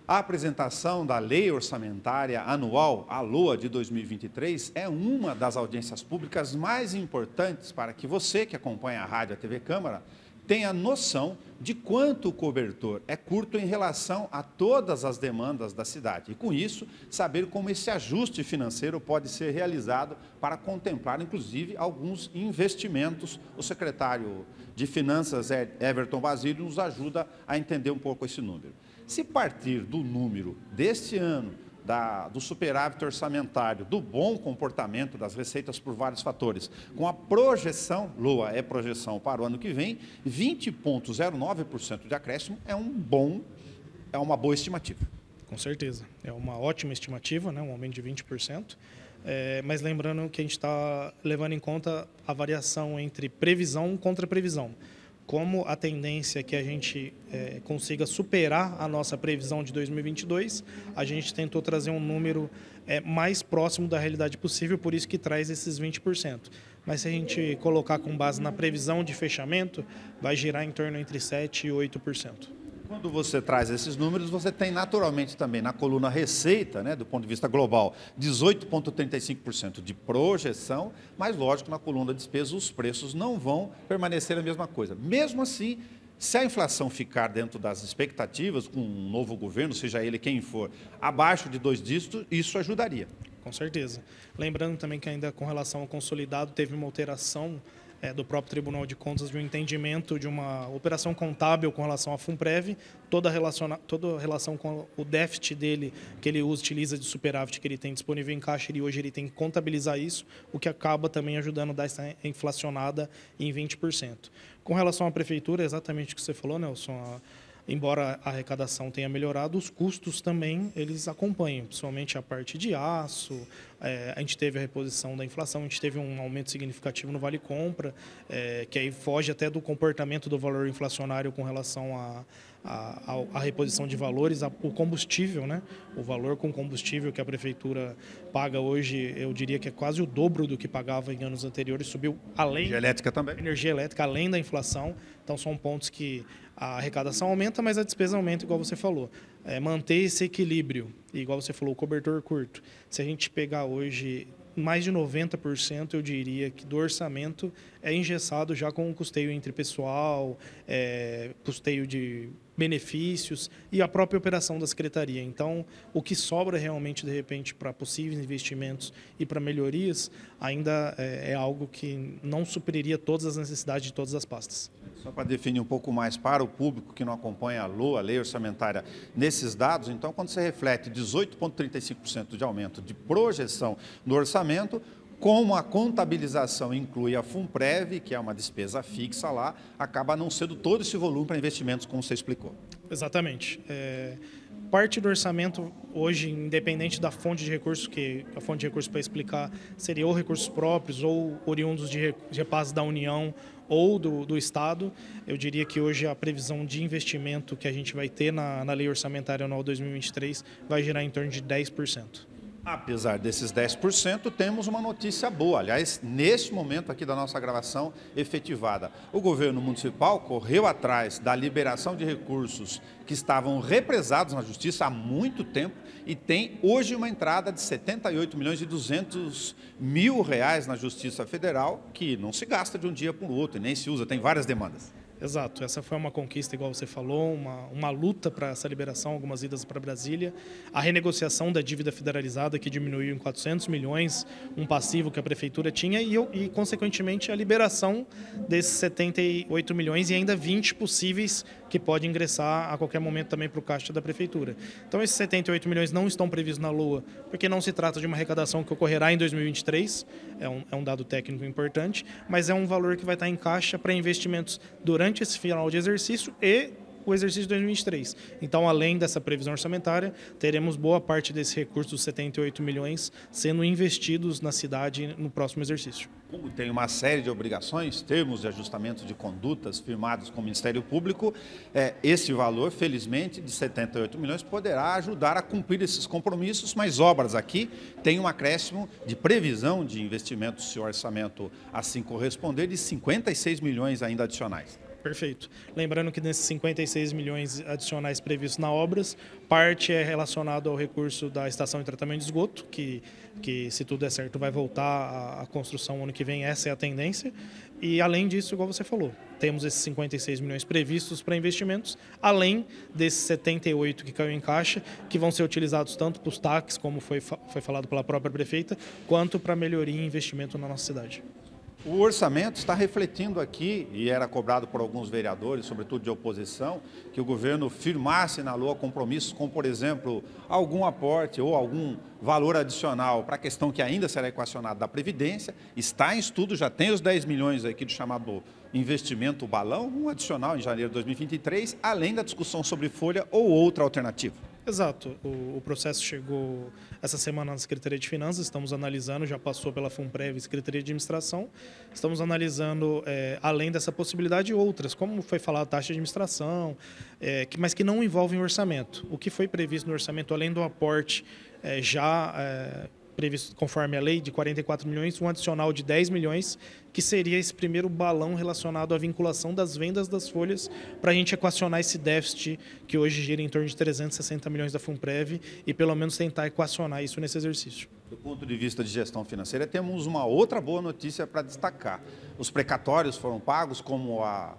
A apresentação da Lei Orçamentária Anual, a LOA, de 2023, é uma das audiências públicas mais importantes para que você, que acompanha a Rádio e a TV Câmara, tenha noção de quanto o cobertor é curto em relação a todas as demandas da cidade. E, com isso, saber como esse ajuste financeiro pode ser realizado para contemplar, inclusive, alguns investimentos. O secretário de Finanças, Everton Basílio, nos ajuda a entender um pouco esse número. Se partir do número deste ano, do superávit orçamentário, do bom comportamento das receitas por vários fatores, com a projeção, LOA é projeção para o ano que vem, 20,09% de acréscimo é uma boa estimativa. Com certeza, é uma ótima estimativa, né? Um aumento de 20%, mas lembrando que a gente está levando em conta a variação entre previsão contra previsão. Como a tendência é que a gente consiga superar a nossa previsão de 2022, a gente tentou trazer um número mais próximo da realidade possível, por isso que traz esses 20%. Mas se a gente colocar com base na previsão de fechamento, vai girar em torno entre 7% e 8%. Quando você traz esses números, você tem naturalmente também na coluna receita, né, do ponto de vista global, 18,35% de projeção, mas lógico, na coluna despesa os preços não vão permanecer a mesma coisa. Mesmo assim, se a inflação ficar dentro das expectativas, com um novo governo, seja ele quem for, abaixo de 2 dígitos, isso ajudaria. Com certeza. Lembrando também que ainda com relação ao consolidado, teve uma alteração do próprio Tribunal de Contas de um entendimento de uma operação contábil com relação à FUNPREV, toda relação com o déficit dele, que ele utiliza de superávit que ele tem disponível em caixa, e hoje ele tem que contabilizar isso, o que acaba também ajudando a dar essa inflacionada em 20%. Com relação à prefeitura, exatamente o que você falou, Nelson, embora a arrecadação tenha melhorado, os custos também eles acompanham, principalmente a parte de aço. A gente teve a reposição da inflação, a gente teve um aumento significativo no Vale Compra, que aí foge até do comportamento do valor inflacionário com relação à reposição de valores, o combustível, né? O valor com combustível que a prefeitura paga hoje, eu diria que é quase o dobro do que pagava em anos anteriores, subiu além... Energia elétrica também. Energia elétrica, além da inflação, então são pontos que a arrecadação aumenta, mas a despesa aumenta, igual você falou. Manter esse equilíbrio, igual você falou, o cobertor curto. Se a gente pegar hoje mais de 90%, eu diria que do orçamento é engessado já com o custeio entre pessoal, custeio de benefícios e a própria operação da secretaria. Então, o que sobra realmente, de repente, para possíveis investimentos e para melhorias, ainda é algo que não supriria todas as necessidades de todas as pastas. Só para definir um pouco mais para o público que não acompanha a LOA, a Lei Orçamentária, nesses dados, então, quando você reflete 18,35% de aumento de projeção no orçamento, como a contabilização inclui a FUNPREV, que é uma despesa fixa lá, acaba não sendo todo esse volume para investimentos, como você explicou. Exatamente. Parte do orçamento hoje, independente da fonte de recursos, que a fonte de recursos para explicar seria ou recursos próprios ou oriundos de repasses da União ou do Estado, eu diria que hoje a previsão de investimento que a gente vai ter na Lei Orçamentária Anual 2023 vai girar em torno de 10%. Apesar desses 10%, temos uma notícia boa. Aliás, neste momento aqui da nossa gravação efetivada, o governo municipal correu atrás da liberação de recursos que estavam represados na Justiça há muito tempo e tem hoje uma entrada de 78.200.000 reais na Justiça Federal, que não se gasta de um dia para o outro e nem se usa, tem várias demandas. Exato, essa foi uma conquista, igual você falou, uma luta para essa liberação, algumas idas para Brasília. A renegociação da dívida federalizada, que diminuiu em 400 milhões, um passivo que a prefeitura tinha, e consequentemente, a liberação desses 78 milhões e ainda 20 possíveis que pode ingressar a qualquer momento também para o caixa da prefeitura. Então, esses 78 milhões não estão previstos na LOA, porque não se trata de uma arrecadação que ocorrerá em 2023, é um dado técnico importante, mas é um valor que vai estar em caixa para investimentos durante esse final de exercício e o exercício de 2023. Então, além dessa previsão orçamentária, teremos boa parte desse recurso dos 78 milhões sendo investidos na cidade no próximo exercício. Como tem uma série de obrigações, termos de ajustamento de condutas firmados com o Ministério Público, esse valor, felizmente, de 78 milhões, poderá ajudar a cumprir esses compromissos, mas obras aqui têm um acréscimo de previsão de investimentos, se o orçamento assim corresponder, de 56 milhões ainda adicionais. Perfeito. Lembrando que desses 56 milhões adicionais previstos na obras, parte é relacionado ao recurso da estação de tratamento de esgoto, que se tudo der certo vai voltar à construção ano que vem, essa é a tendência. E além disso, igual você falou, temos esses 56 milhões previstos para investimentos, além desses 78 que caiu em caixa, que vão ser utilizados tanto para os TACs, como foi falado pela própria prefeita, quanto para melhoria e investimento na nossa cidade. O orçamento está refletindo aqui, e era cobrado por alguns vereadores, sobretudo de oposição, que o governo firmasse na LOA compromissos com, por exemplo, algum aporte ou algum valor adicional para a questão que ainda será equacionada da Previdência. Está em estudo, já tem os 10 milhões aqui do chamado investimento balão, um adicional em janeiro de 2023, além da discussão sobre folha ou outra alternativa. Exato. O processo chegou essa semana na Secretaria de Finanças, estamos analisando, já passou pela FUNPREV e Secretaria de Administração, estamos analisando, além dessa possibilidade, outras, como foi falado, taxa de administração, mas que não envolvem orçamento. O que foi previsto no orçamento, além do aporte previsto conforme a lei de 44 milhões, um adicional de 10 milhões, que seria esse primeiro balão relacionado à vinculação das vendas das folhas para a gente equacionar esse déficit que hoje gira em torno de 360 milhões da FUNPREV e pelo menos tentar equacionar isso nesse exercício. Do ponto de vista de gestão financeira, temos uma outra boa notícia para destacar. Os precatórios foram pagos, como a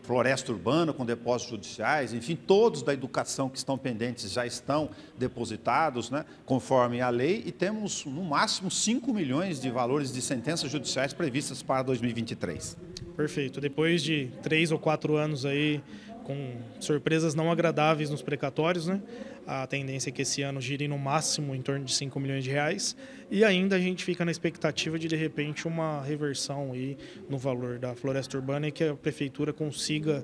Floresta Urbana com depósitos judiciais, enfim, todos da educação que estão pendentes já estão depositados, né, conforme a lei, e temos no máximo 5 milhões de valores de sentenças judiciais previstas para 2023. Perfeito. Depois de 3 ou 4 anos aí com surpresas não agradáveis nos precatórios, né? A tendência é que esse ano gire no máximo em torno de 5 milhões de reais e ainda a gente fica na expectativa de repente, uma reversão aí no valor da Floresta Urbana e que a Prefeitura consiga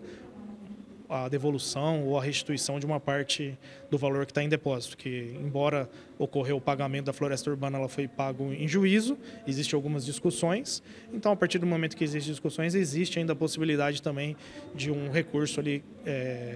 a devolução ou a restituição de uma parte do valor que está em depósito, que embora ocorreu o pagamento da Floresta Urbana, ela foi pago em juízo, existem algumas discussões, então a partir do momento que existem discussões, existe ainda a possibilidade também de um recurso ali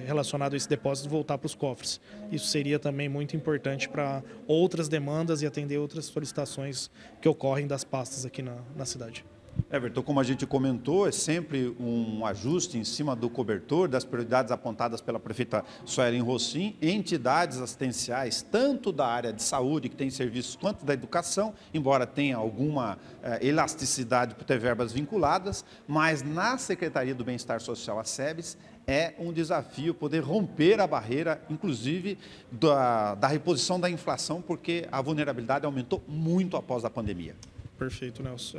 relacionado a esse depósito voltar para os cofres. Isso seria também muito importante para outras demandas e atender outras solicitações que ocorrem das pastas aqui na cidade. Everton, como a gente comentou, é sempre um ajuste em cima do cobertor, das prioridades apontadas pela prefeita Suelen Rossim, entidades assistenciais, tanto da área de saúde, que tem serviços, quanto da educação, embora tenha alguma elasticidade por ter verbas vinculadas, mas na Secretaria do Bem-Estar Social, a SEBS, é um desafio poder romper a barreira, inclusive, da reposição da inflação, porque a vulnerabilidade aumentou muito após a pandemia. Perfeito, Nelson.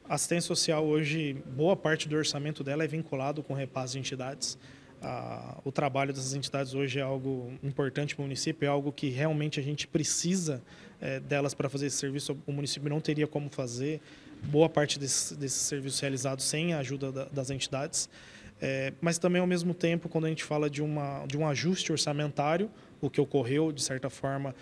A assistência social hoje, boa parte do orçamento dela é vinculado com repasse de entidades. O trabalho dessas entidades hoje é algo importante para o município, é algo que realmente a gente precisa delas para fazer esse serviço. O município não teria como fazer boa parte desses serviços realizados sem a ajuda das entidades. Mas também, ao mesmo tempo, quando a gente fala de um ajuste orçamentário, o que ocorreu, de certa forma,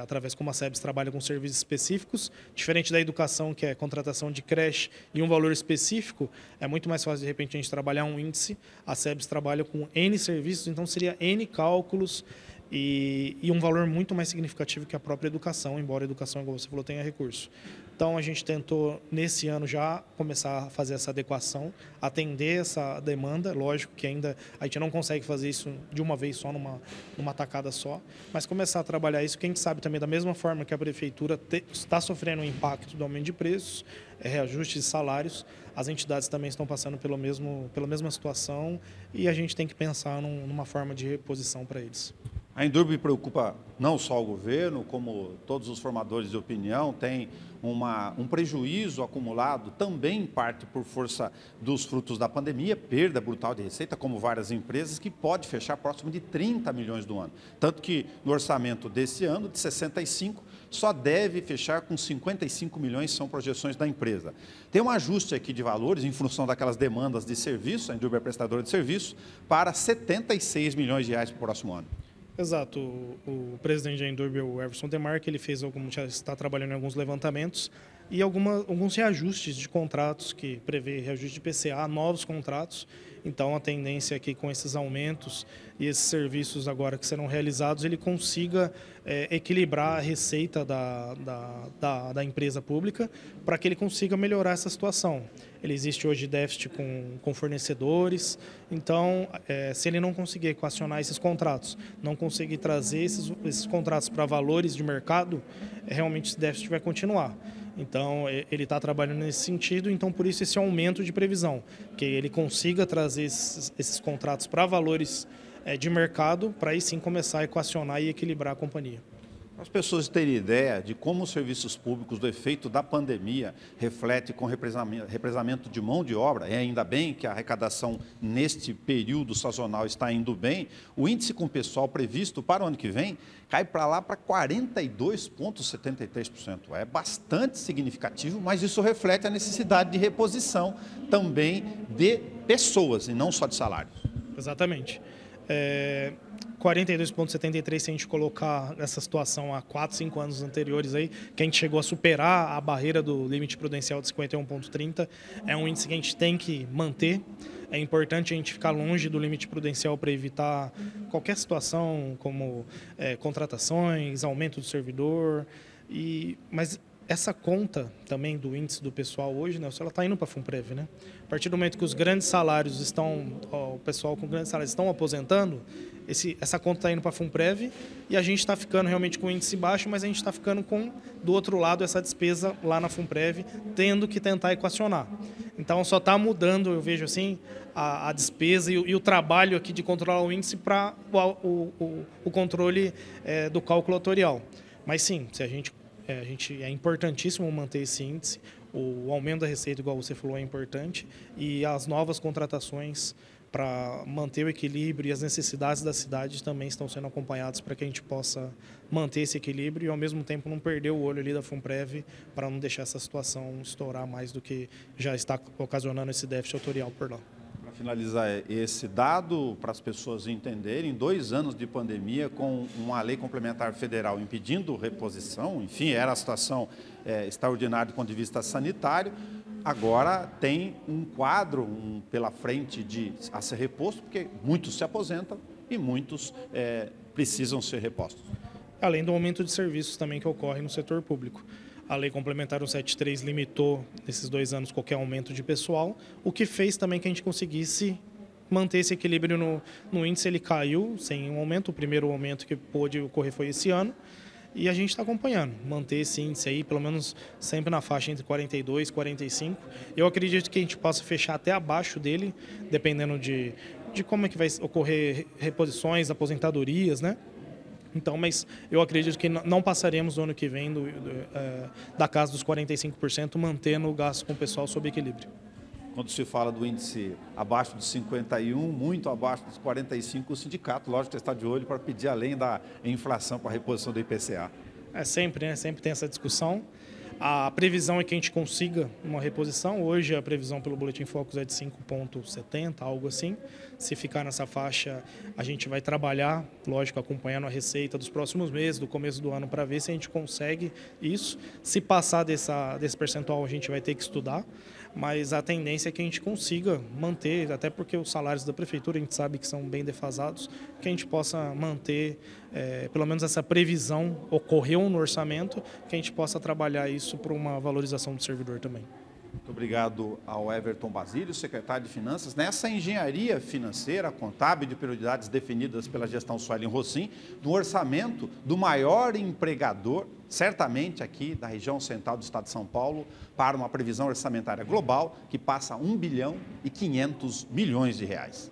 através como a SEBS trabalha com serviços específicos, diferente da educação, que é contratação de creche e um valor específico, é muito mais fácil, de repente, a gente trabalhar um índice. A SEBS trabalha com N serviços, então seria N cálculos e um valor muito mais significativo que a própria educação, embora a educação, como você falou, tenha recurso. Então, a gente tentou, nesse ano, já começar a fazer essa adequação, atender essa demanda. Lógico que ainda a gente não consegue fazer isso de uma vez só, numa tacada só, mas começar a trabalhar isso, que a gente sabe também, da mesma forma que a Prefeitura está sofrendo o impacto do aumento de preços, reajuste de salários, as entidades também estão passando pela mesma situação e a gente tem que pensar numa forma de reposição para eles. A Endurbe preocupa não só o governo, como todos os formadores de opinião, tem um prejuízo acumulado, também em parte por força dos frutos da pandemia, perda brutal de receita, como várias empresas, que pode fechar próximo de 30 milhões do ano. Tanto que no orçamento desse ano, de 65, só deve fechar com 55 milhões, são projeções da empresa. Tem um ajuste aqui de valores, em função daquelas demandas de serviço, a Endurbe é prestadora de serviço, para 76 milhões de reais para o próximo ano. Exato. O presidente da Endurbe, o Everson Demarque, ele fez já está trabalhando em alguns levantamentos. e alguns reajustes de contratos que prevê reajuste de PCA, novos contratos. Então, a tendência é que com esses aumentos e esses serviços agora que serão realizados, ele consiga equilibrar a receita da empresa pública para que ele consiga melhorar essa situação. Ele existe hoje déficit com fornecedores, então, se ele não conseguir equacionar esses contratos, não conseguir trazer esses contratos para valores de mercado, realmente esse déficit vai continuar. Então, ele está trabalhando nesse sentido, então por isso esse aumento de previsão, que ele consiga trazer esses contratos para valores de mercado, para aí sim começar a equacionar e equilibrar a companhia. Para as pessoas terem ideia de como os serviços públicos, do efeito da pandemia, reflete com represamento de mão de obra, e ainda bem que a arrecadação neste período sazonal está indo bem, o índice com pessoal previsto para o ano que vem cai para lá para 42,73%. É bastante significativo, mas isso reflete a necessidade de reposição também de pessoas e não só de salários. Exatamente. 42,73 se a gente colocar essa situação há 4, 5 anos anteriores, aí, que a gente chegou a superar a barreira do limite prudencial de 51,30, é um índice que a gente tem que manter. É importante a gente ficar longe do limite prudencial para evitar qualquer situação, como contratações, aumento do servidor. Mas essa conta também do índice do pessoal hoje, Nelson, ela está indo para a FUNPREV, né? A partir do momento que os grandes salários o pessoal com grandes salários estão aposentando, essa conta está indo para a FUNPREV e a gente está ficando realmente com o índice baixo, mas a gente está ficando com, do outro lado, essa despesa lá na FUNPREV, tendo que tentar equacionar. Então, só está mudando, eu vejo assim, a despesa e o trabalho aqui de controlar o índice para o controle do cálculo atuarial. Mas sim, se a gente é importantíssimo manter esse índice, o aumento da receita, igual você falou, é importante, e as novas contratações para manter o equilíbrio e as necessidades da cidade também estão sendo acompanhadas para que a gente possa manter esse equilíbrio e, ao mesmo tempo, não perder o olho ali da FUNPREV para não deixar essa situação estourar mais do que já está ocasionando esse déficit autorial por lá. Para finalizar esse dado, para as pessoas entenderem, 2 anos de pandemia com uma lei complementar federal impedindo reposição, enfim, era a situação extraordinária do ponto de vista sanitário, agora tem um quadro pela frente a ser reposto, porque muitos se aposentam e muitos precisam ser repostos. Além do aumento de serviços também que ocorre no setor público. A Lei Complementar 173 limitou, nesses 2 anos, qualquer aumento de pessoal, o que fez também que a gente conseguisse manter esse equilíbrio no índice. Ele caiu sem um aumento, o primeiro aumento que pôde ocorrer foi esse ano, e a gente está acompanhando, manter esse índice aí, pelo menos sempre na faixa entre 42 e 45. Eu acredito que a gente possa fechar até abaixo dele, dependendo de como é que vai ocorrer reposições, aposentadorias, né? Então, mas eu acredito que não passaremos no ano que vem da casa dos 45%, mantendo o gasto com o pessoal sob equilíbrio. Quando se fala do índice abaixo de 51, muito abaixo dos 45, o sindicato, lógico, está de olho para pedir além da inflação para a reposição do IPCA. Sempre, né? Sempre tem essa discussão. A previsão é que a gente consiga uma reposição. Hoje a previsão pelo Boletim Focus é de 5,70, algo assim. Se ficar nessa faixa, a gente vai trabalhar, lógico, acompanhando a receita dos próximos meses, do começo do ano, para ver se a gente consegue isso. Se passar desse percentual, a gente vai ter que estudar. Mas a tendência é que a gente consiga manter, até porque os salários da prefeitura a gente sabe que são bem defasados, que a gente possa manter, pelo menos essa previsão ocorreu no orçamento, que a gente possa trabalhar isso para uma valorização do servidor também. Muito obrigado ao Everton Basílio, secretário de Finanças. Nessa engenharia financeira, contábil de prioridades definidas pela gestão Suelen Rossim, no orçamento do maior empregador, certamente aqui da região central do estado de São Paulo, para uma previsão orçamentária global que passa 1 bilhão e 500 milhões de reais.